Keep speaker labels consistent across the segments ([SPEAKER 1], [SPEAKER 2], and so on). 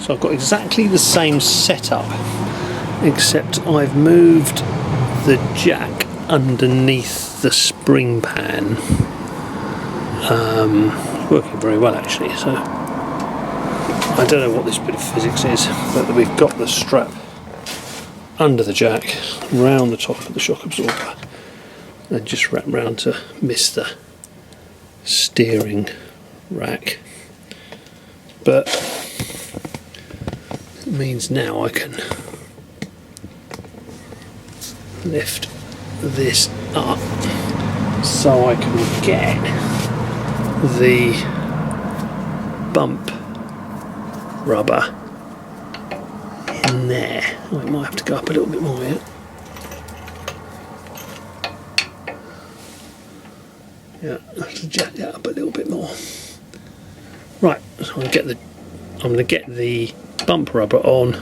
[SPEAKER 1] So I've got exactly the same setup, except I've moved the jack underneath the spring pan. It's working very well actually, so I don't know what this bit of physics is, but we've got the strap under the jack, round the top of the shock absorber, and just wrap round to miss the steering rack. But it means now I can lift this up so I can get the bump rubber in there. Oh, it might have to go up a little bit more here. Yeah, I have to jack that up a little bit more. Right, so I'm going to get the bump rubber on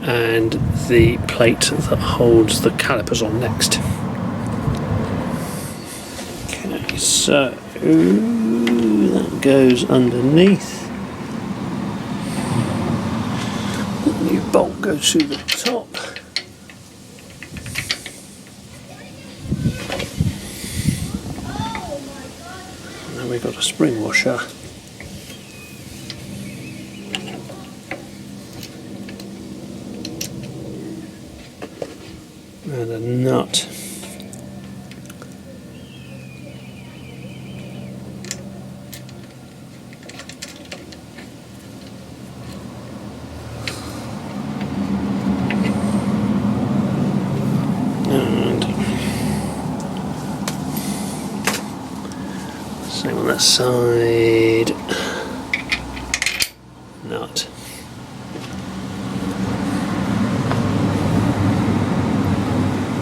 [SPEAKER 1] and the plate that holds the calipers on next. Okay, so that goes underneath. The new bolt goes through the top. And then we've got a spring washer. And a nut. And same on that side. Nut.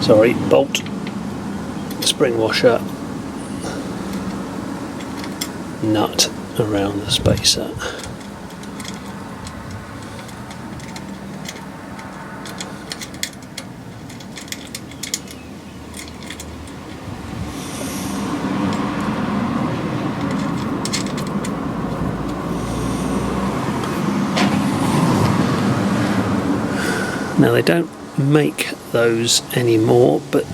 [SPEAKER 1] Sorry, bolt, spring washer, nut around the spacer. Now they don't make those anymore, but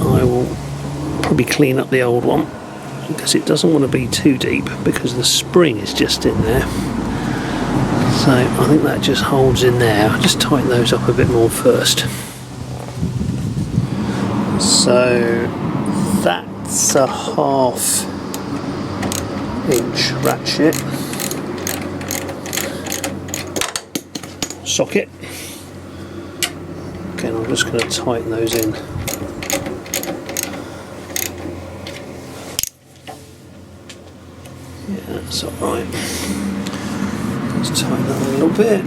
[SPEAKER 1] I will probably clean up the old one because it doesn't want to be too deep because the spring is just in there. So I think that just holds in there. I'll just tighten those up a bit more first. So that's a 1/2 inch ratchet socket. Okay, I'm just going to tighten those in. Yeah, that's alright. Let's tighten that a little bit.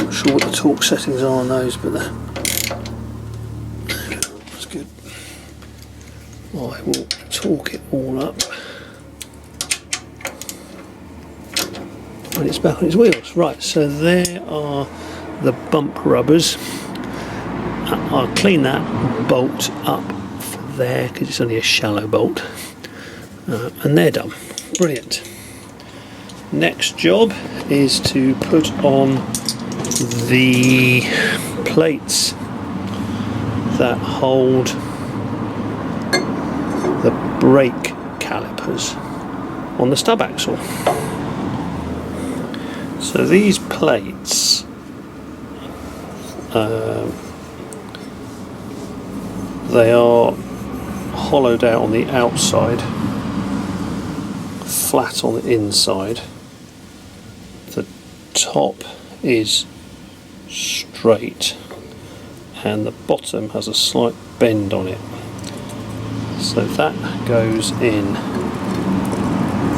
[SPEAKER 1] Not sure what the torque settings are on those, but that's good. I will torque it all up when it's back on its wheels. Right, so there are the bump rubbers. I'll clean that bolt up there because it's only a shallow bolt, and they're done. Brilliant. Next job is to put on the plates that hold the brake calipers on the stub axle. So these plates they are hollowed out on the outside, flat on the inside. The top is straight and the bottom has a slight bend on it. So that goes in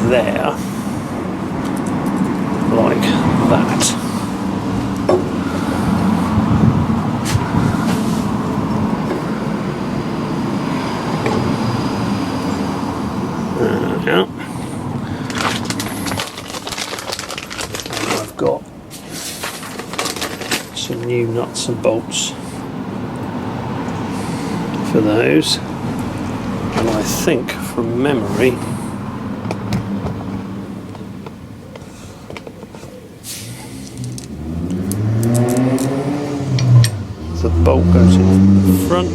[SPEAKER 1] there like that. Now I've got some new nuts and bolts for those, and I think from memory the bolt goes in the front.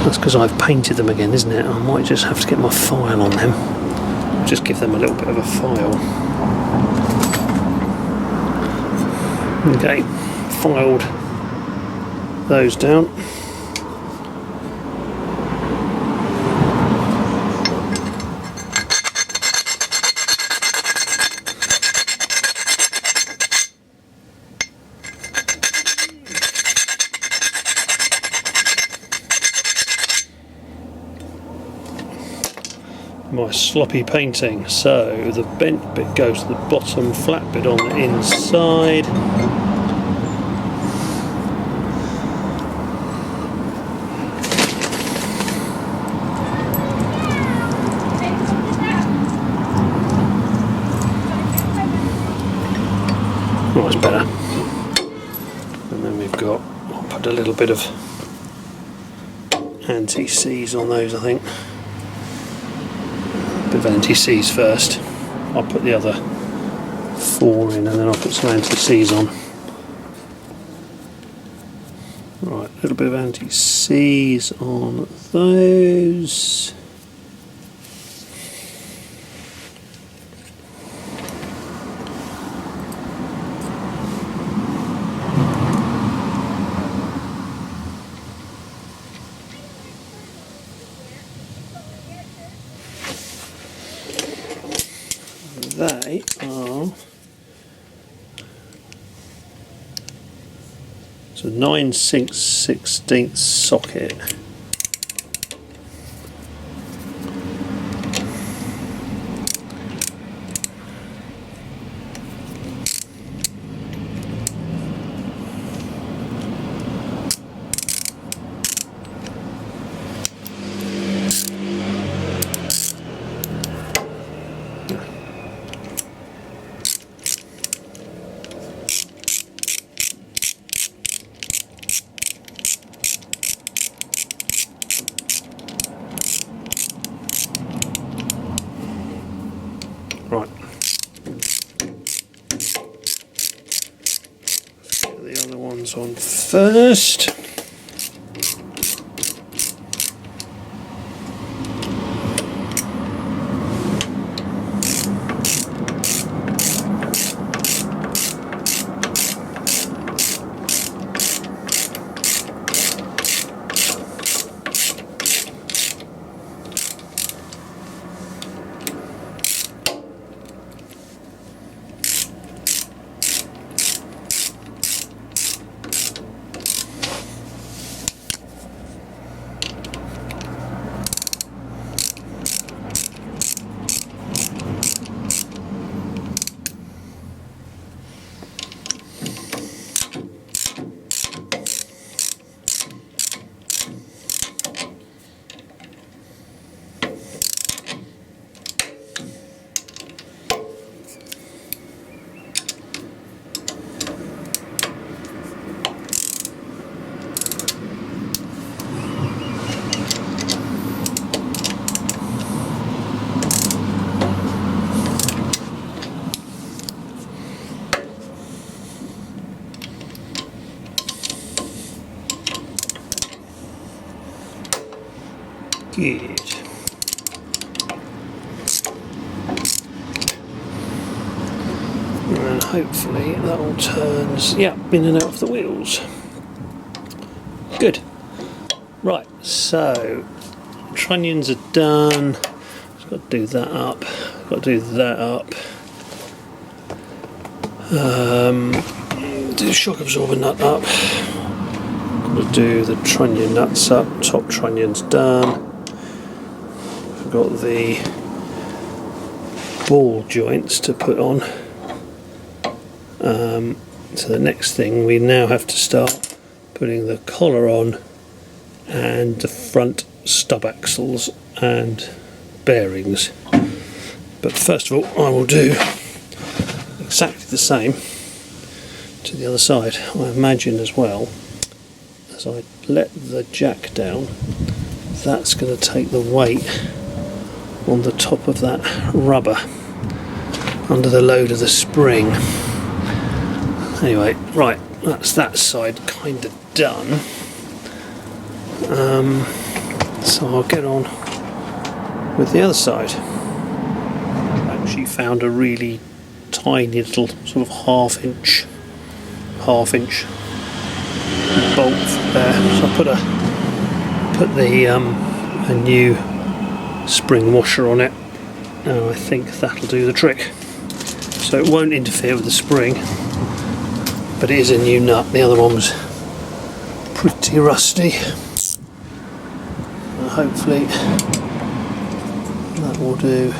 [SPEAKER 1] That's because I've painted them again, isn't it? I might just have to get my file on them. Just give them a little bit of a file. Okay, filed those down. My sloppy painting. So the bent bit goes to the bottom, flat bit on the inside. Oh, that's better. And then we've got, I'll put a little bit of anti-seize on those, I think. Bit of anti-seize first. I'll put the other 4 in and then I'll put some anti-seize on. Right, a little bit of anti-seize on those. They are so 9/16 socket. Right. Get the other ones on first. Good. And hopefully that all turns, yeah, in and out of the wheels. Good. Right, so trunnions are done. Just got to do that up. Got to do that up. Do the shock absorber nut up. Got to do the trunnion nuts up. Top trunnion's done. Got the ball joints to put on. So the next thing, we now have to start putting the collar on and the front stub axles and bearings. But first of all, I will do exactly the same to the other side. I imagine as well, as I let the jack down, that's going to take the weight on the top of that rubber under the load of the spring. Anyway, right, that's that side kind of done. So I'll get on with the other side. I actually found a really tiny little sort of half inch bolt there. So I put a new spring washer on it, and I think that'll do the trick. So it won't interfere with the spring, but it is a new nut. The other one was pretty rusty. Hopefully that will do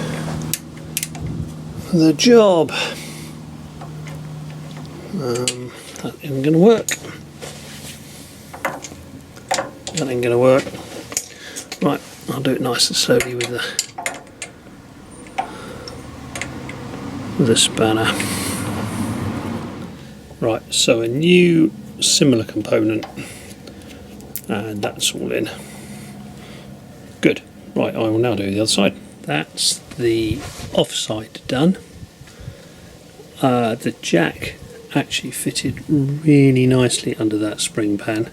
[SPEAKER 1] the job. That isn't going to work. That ain't going to work. Right, I'll do it nice and slowly with the spanner. Right, so a new similar component, and that's all in. Good. Right, I will now do the other side. That's the offside done. The jack actually fitted really nicely under that spring pan.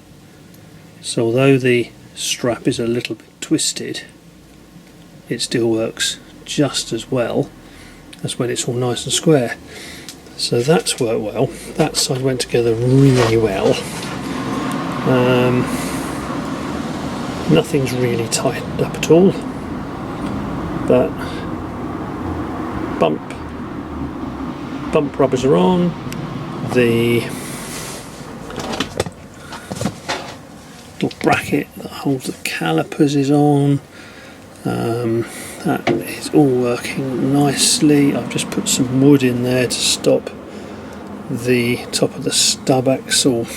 [SPEAKER 1] So although the strap is a little bit twisted, it still works just as well as when it's all nice and square. So that's worked well. That side went together really well. Nothing's really tightened up at all, but bump rubbers are on. The little bracket that holds the calipers is on. That is all working nicely. I've just put some wood in there to stop the top of the stub axle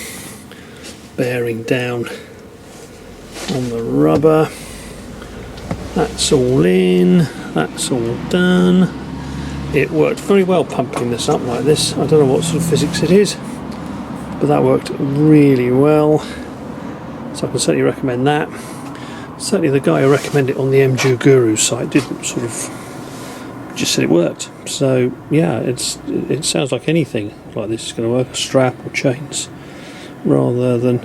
[SPEAKER 1] bearing down on the rubber. That's all in, that's all done. It worked very well pumping this up like this. I don't know what sort of physics it is, but that worked really well, so I can certainly recommend that. Certainly the guy who recommended it on the MG Guru site didn't sort of, just said it worked. So yeah, it sounds like anything like this is going to work, a strap or chains, rather than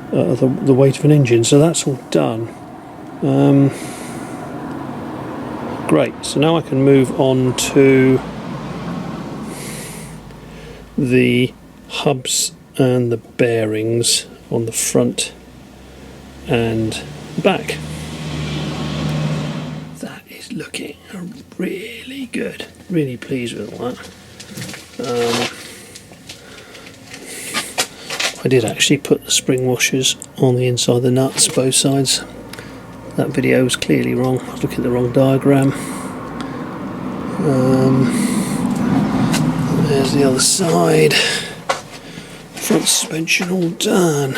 [SPEAKER 1] the weight of an engine. So that's all done. Great, so now I can move on to the hubs and the bearings on the front and back. That is looking really good. Really pleased with all that. I did actually put the spring washers on the inside of the nuts, both sides. That video was clearly wrong. I was looking at the wrong diagram. There's the other side. Front suspension all done.